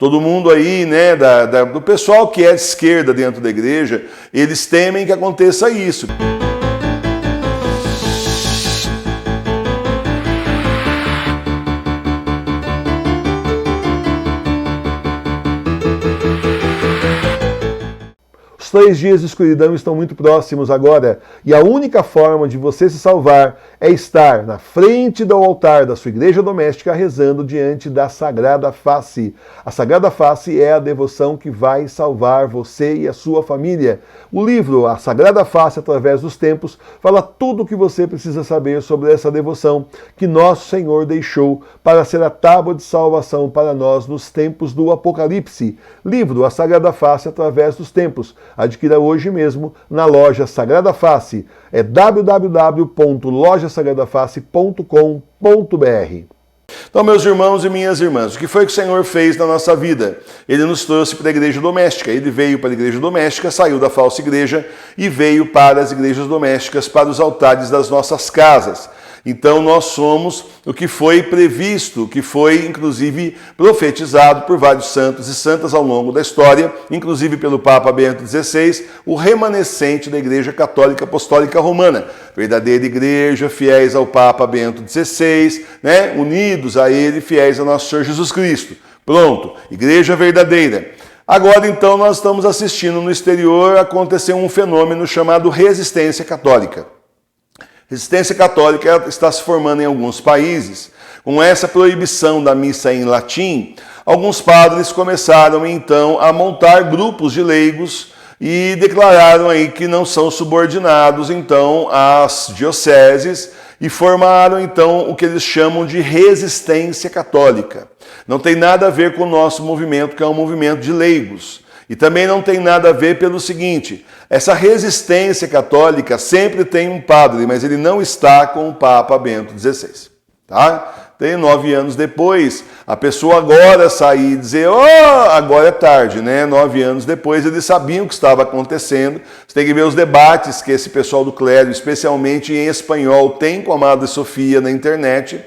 Todo mundo aí, né, do pessoal que é de esquerda dentro da igreja, eles temem que aconteça isso. Os 3 dias de escuridão estão muito próximos agora, e a única forma de você se salvar é estar na frente do altar da sua igreja doméstica rezando diante da Sagrada Face. A Sagrada Face é a devoção que vai salvar você e a sua família. O livro A Sagrada Face através dos tempos fala tudo o que você precisa saber sobre essa devoção que nosso Senhor deixou para ser a tábua de salvação para nós nos tempos do Apocalipse. Livro A Sagrada Face através dos tempos. Adquira hoje mesmo na loja Sagrada Face. É www.lojasagradaface.com.br. Então, meus irmãos e minhas irmãs, o que foi que o Senhor fez na nossa vida? Ele nos trouxe para a igreja doméstica. Ele veio para a igreja doméstica, saiu da falsa igreja e veio para as igrejas domésticas, para os altares das nossas casas. Então nós somos o que foi previsto, o que foi inclusive profetizado por vários santos e santas ao longo da história, inclusive pelo Papa Bento XVI, o remanescente da Igreja Católica Apostólica Romana. Verdadeira igreja, fiéis ao Papa Bento XVI, né? Unidos a ele, fiéis ao nosso Senhor Jesus Cristo. Pronto, igreja verdadeira. Agora então nós estamos assistindo no exterior acontecer um fenômeno chamado resistência católica. Resistência católica está se formando em alguns países. Com essa proibição da missa em latim, alguns padres começaram então a montar grupos de leigos e declararam aí que não são subordinados então às dioceses e formaram então o que eles chamam de resistência católica. Não tem nada a ver com o nosso movimento, que é um movimento de leigos. E também não tem nada a ver pelo seguinte, essa resistência católica sempre tem um padre, mas ele não está com o Papa Bento XVI. Tá? Tem 9 anos depois, a pessoa agora sair e dizer, agora é tarde, né? 9 anos depois eles sabiam o que estava acontecendo. Você tem que ver os debates que esse pessoal do clero, especialmente em espanhol, tem com a Madre Sofia na internet.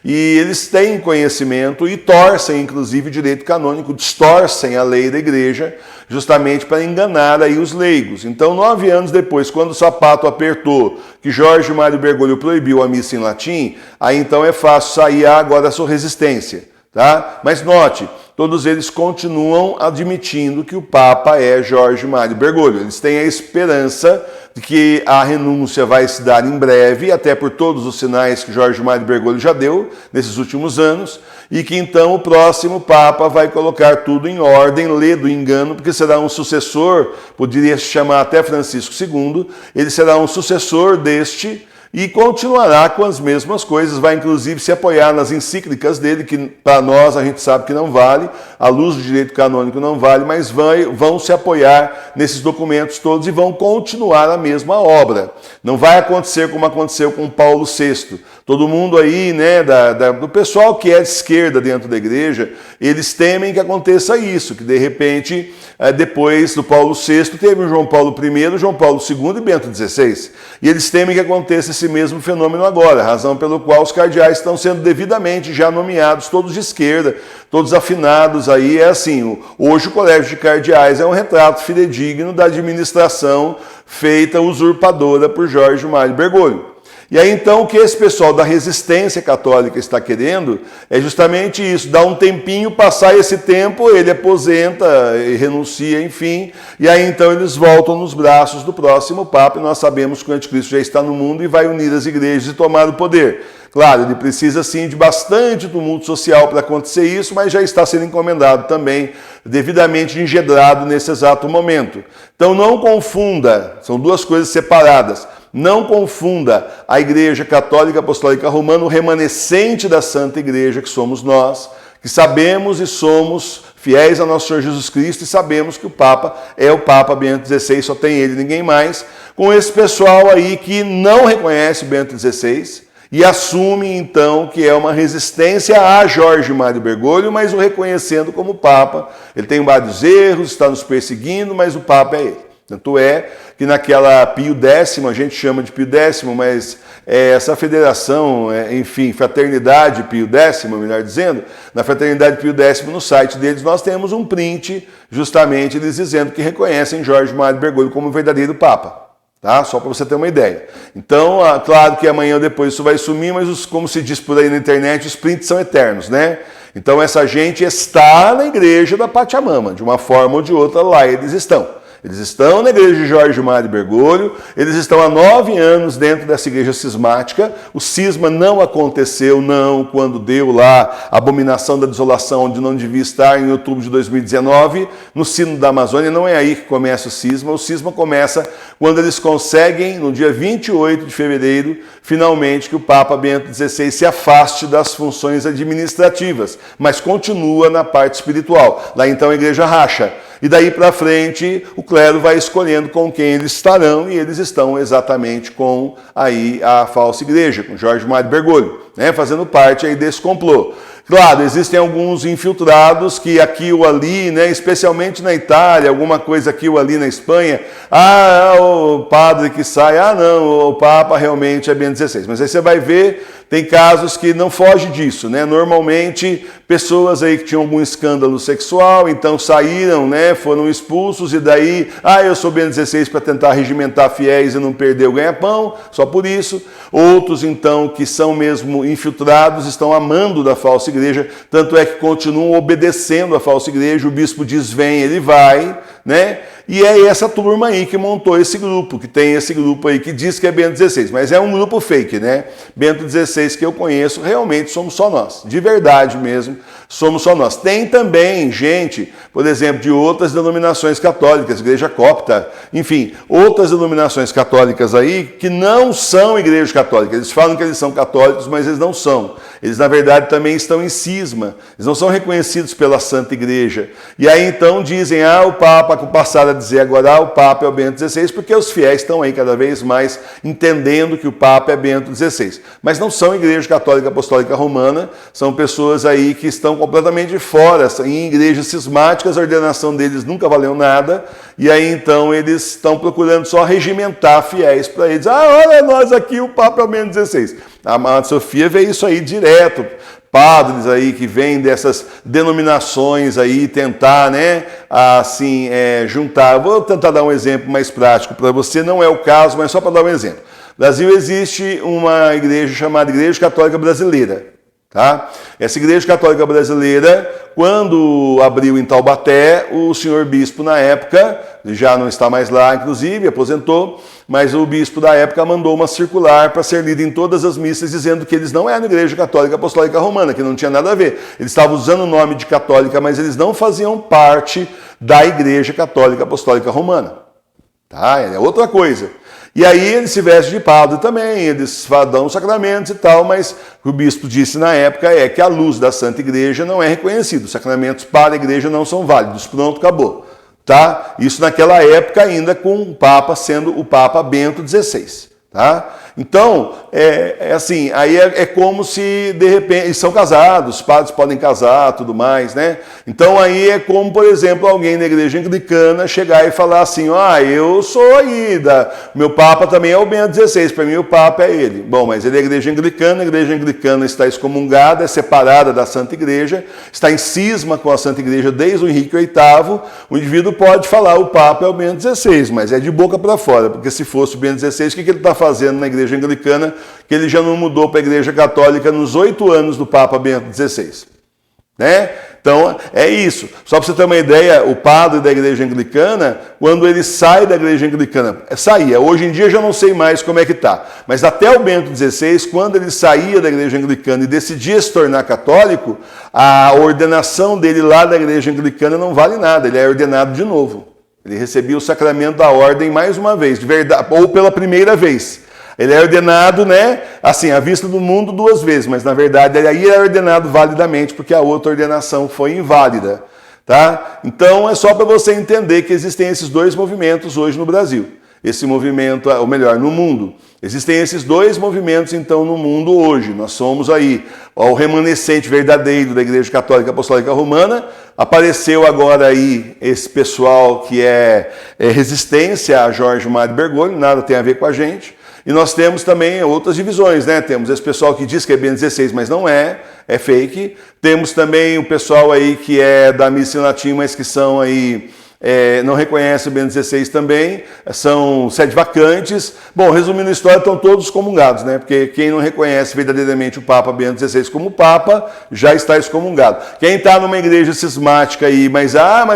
E eles têm conhecimento e torcem, inclusive, o direito canônico, distorcem a lei da igreja, justamente para enganar aí os leigos. Então, 9 anos depois, quando o sapato apertou, que Jorge Mário Bergoglio proibiu a missa em latim, aí então é fácil sair agora a sua resistência. Tá? Mas note, todos eles continuam admitindo que o Papa é Jorge Mário Bergoglio. Eles têm a esperança de que a renúncia vai se dar em breve, até por todos os sinais que Jorge Mário Bergoglio já deu nesses últimos anos, e que então o próximo Papa vai colocar tudo em ordem, lê do engano, porque será um sucessor, poderia se chamar até Francisco II, ele será um sucessor deste, e continuará com as mesmas coisas, vai inclusive se apoiar nas encíclicas dele, que para nós a gente sabe que não vale, à luz do direito canônico não vale, mas vão se apoiar nesses documentos todos e vão continuar a mesma obra. Não vai acontecer como aconteceu com Paulo VI. Todo mundo aí, né, do pessoal que é de esquerda dentro da igreja, eles temem que aconteça isso, que de repente, depois do Paulo VI, teve o João Paulo I, João Paulo II e Bento XVI. E eles temem que aconteça esse mesmo fenômeno agora, razão pelo qual os cardeais estão sendo devidamente já nomeados, todos de esquerda, todos afinados aí. É assim, hoje o Colégio de Cardeais é um retrato fidedigno da administração feita usurpadora por Jorge Mário Bergoglio. E aí então o que esse pessoal da resistência católica está querendo é justamente isso, dar um tempinho, passar esse tempo, ele aposenta, renuncia, enfim, e aí então eles voltam nos braços do próximo Papa, e nós sabemos que o anticristo já está no mundo e vai unir as igrejas e tomar o poder. Claro, ele precisa sim de bastante tumulto social para acontecer isso, mas já está sendo encomendado também, devidamente engedrado nesse exato momento. Então não confunda, são duas coisas separadas. Não confunda a Igreja Católica Apostólica Romana, o remanescente da Santa Igreja, que somos nós, que sabemos e somos fiéis ao nosso Senhor Jesus Cristo e sabemos que o Papa é o Papa Bento XVI, só tem ele, ninguém mais, com esse pessoal aí que não reconhece Bento XVI e assume então que é uma resistência a Jorge Mário Bergoglio, mas o reconhecendo como Papa. Ele tem vários erros, está nos perseguindo, mas o Papa é ele. Tanto é que naquela Pio X, a gente chama de Pio X, mas essa federação, enfim, Fraternidade Pio X, melhor dizendo, na Fraternidade Pio X, no site deles, nós temos um print, justamente eles dizendo que reconhecem Jorge Mário Bergoglio como verdadeiro Papa. Tá? Só para você ter uma ideia. Então, claro que amanhã ou depois isso vai sumir, mas como se diz por aí na internet, os prints são eternos, né? Então essa gente está na igreja da Pachamama, de uma forma ou de outra lá eles estão. Eles estão na igreja de Jorge Mário Bergoglio, eles estão há 9 anos dentro dessa igreja cismática. O cisma não aconteceu, não, quando deu lá a abominação da desolação, onde não devia estar, em outubro de 2019, no Sínodo da Amazônia. Não é aí que começa o cisma começa quando eles conseguem, no dia 28 de fevereiro, finalmente que o Papa Bento XVI se afaste das funções administrativas, mas continua na parte espiritual. Lá então a igreja racha. E daí para frente o clero vai escolhendo com quem eles estarão, e eles estão exatamente com aí a falsa igreja, com Jorge Mário Bergoglio, né, fazendo parte aí desse complô. Claro, existem alguns infiltrados que aqui ou ali, né, especialmente na Itália, alguma coisa aqui ou ali na Espanha, o padre que sai, não, o Papa realmente é Bento XVI. Mas aí você vai ver, tem casos que não foge disso, né? Normalmente, pessoas aí que tinham algum escândalo sexual, então saíram, né, foram expulsos, e daí, eu sou Bento XVI para tentar regimentar fiéis e não perder o ganha-pão, só por isso. Outros, então, que são mesmo infiltrados, estão amando da falsa igreja, tanto é que continuam obedecendo a falsa igreja. O bispo diz vem, ele vai, né? E é essa turma aí que montou esse grupo, que tem esse grupo aí que diz que é Bento XVI, mas é um grupo fake, né? Bento XVI que eu conheço, realmente somos só nós, de verdade mesmo, somos só nós. Tem também gente, por exemplo, de outras denominações católicas, Igreja Copta, enfim, outras denominações católicas aí que não são igrejas católicas. Eles falam que eles são católicos, mas eles não são. Eles, na verdade, também estão em cisma. Eles não são reconhecidos pela Santa Igreja. E aí, então, dizem, o Papa, que passaram a dizer agora, o Papa é o Bento XVI, porque os fiéis estão aí cada vez mais entendendo que o Papa é Bento XVI. Mas não são Igreja Católica Apostólica Romana, são pessoas aí que estão completamente fora, em igrejas cismáticas, a ordenação deles nunca valeu nada, e aí, então, eles estão procurando só regimentar fiéis para eles. Olha nós aqui, o Papa é o Bento XVI. A Madre Sofia vê isso aí direto, padres aí que vêm dessas denominações aí tentar, né, assim, juntar. Vou tentar dar um exemplo mais prático para você, não é o caso, mas só para dar um exemplo. No Brasil existe uma igreja chamada Igreja Católica Brasileira. Tá? Essa Igreja Católica Brasileira, quando abriu em Taubaté, o senhor bispo na época, já não está mais lá, inclusive, aposentou, mas o bispo da época mandou uma circular para ser lida em todas as missas, dizendo que eles não eram Igreja Católica Apostólica Romana, que não tinha nada a ver. Eles estavam usando o nome de católica, mas eles não faziam parte da Igreja Católica Apostólica Romana. Tá? É outra coisa. E aí eles se vestem de padre também, eles dão sacramentos e tal, mas o que o bispo disse na época é que a luz da Santa Igreja não é reconhecida. Os sacramentos para a igreja não são válidos. Pronto, acabou. Tá? Isso naquela época ainda com o Papa sendo o Papa Bento XVI. Tá? Então, assim, aí é como se, de repente, eles são casados, os padres podem casar, tudo mais, né? Então, aí é como, por exemplo, alguém na igreja anglicana chegar e falar assim, eu sou aí, meu Papa também é o Bento XVI, para mim o Papa é ele. Bom, mas ele é a igreja anglicana está excomungada, é separada da Santa Igreja, está em cisma com a Santa Igreja desde o Henrique VIII, o indivíduo pode falar o Papa é o Bento XVI, mas é de boca para fora, porque se fosse o Bento XVI, o que ele está fazendo na igreja anglicana, que ele já não mudou para a igreja católica nos 8 anos do Papa Bento XVI. Né? Então, é isso. Só para você ter uma ideia, o padre da igreja anglicana, quando ele sai da igreja anglicana, saía, hoje em dia já não sei mais como é que está, mas até o Bento XVI, quando ele saía da igreja anglicana e decidia se tornar católico, a ordenação dele lá da igreja anglicana não vale nada, ele é ordenado de novo. Ele recebia o sacramento da ordem mais uma vez, de verdade, ou pela primeira vez. Ele é ordenado, né, assim, à vista do mundo 2 vezes, mas na verdade ele aí é ordenado validamente, porque a outra ordenação foi inválida, tá? Então é só para você entender que existem esses 2 movimentos hoje no Brasil. esse movimento, ou melhor, no mundo. Existem esses dois movimentos, então, no mundo hoje. Nós somos aí o remanescente verdadeiro da Igreja Católica Apostólica Romana. Apareceu agora aí esse pessoal que é resistência a Jorge Mário Bergoglio, nada tem a ver com a gente. E nós temos também outras divisões, né? Temos esse pessoal que diz que é Bento XVI, mas não é fake. Temos também o pessoal aí que é da missa em latim, mas que são aí... não reconhece o Bento XVI também, são 7 vacantes. Bom, resumindo a história, estão todos excomungados, né? Porque quem não reconhece verdadeiramente o Papa Bento XVI como Papa, já está excomungado. Quem está numa igreja cismática aí, mas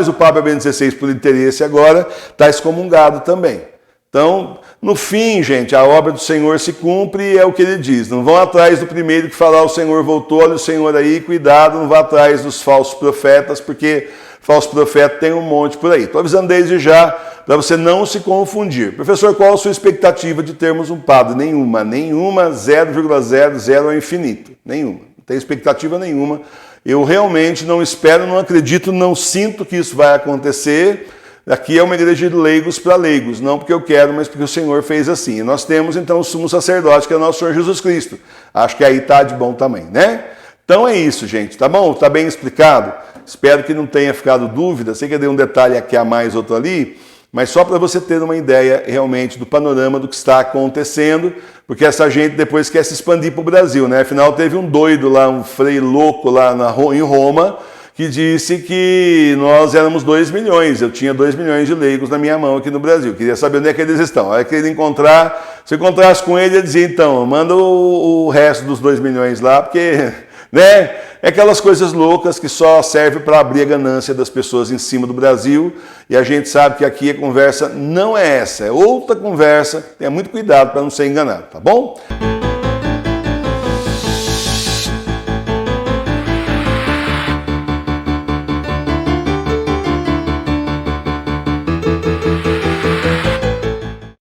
o Papa Bento XVI por interesse agora, está excomungado também. Então, no fim, gente, a obra do Senhor se cumpre e é o que ele diz. Não vão atrás do primeiro que falar o Senhor voltou, olha o Senhor aí, cuidado, não vá atrás dos falsos profetas, porque... falso profeta tem um monte por aí. Estou avisando desde já para você não se confundir. Professor, qual a sua expectativa de termos um padre? Nenhuma, 0,00 ao infinito. Nenhuma. Não tem expectativa nenhuma. Eu realmente não espero, não acredito, não sinto que isso vai acontecer. Aqui é uma igreja de leigos para leigos, não porque eu quero, mas porque o Senhor fez assim. E nós temos então o sumo sacerdote, que é o nosso Senhor Jesus Cristo. Acho que aí está de bom tamanho, né? Então é isso, gente, tá bom? Tá bem explicado? Espero que não tenha ficado dúvida. Sei que eu dei um detalhe aqui a mais, outro ali, mas só para você ter uma ideia realmente do panorama do que está acontecendo, porque essa gente depois quer se expandir para o Brasil, né? Afinal, teve um doido lá, um frei louco lá em Roma, que disse que nós éramos 2 milhões. Eu tinha 2 milhões de leigos na minha mão aqui no Brasil. Queria saber onde é que eles estão. Aí que ele encontrar, se eu encontrasse com ele, ele dizia, então, manda o resto dos 2 milhões lá, porque... né? É aquelas coisas loucas que só servem para abrir a ganância das pessoas em cima do Brasil, e a gente sabe que aqui a conversa não é essa, é outra conversa. Tenha muito cuidado para não ser enganado, tá bom?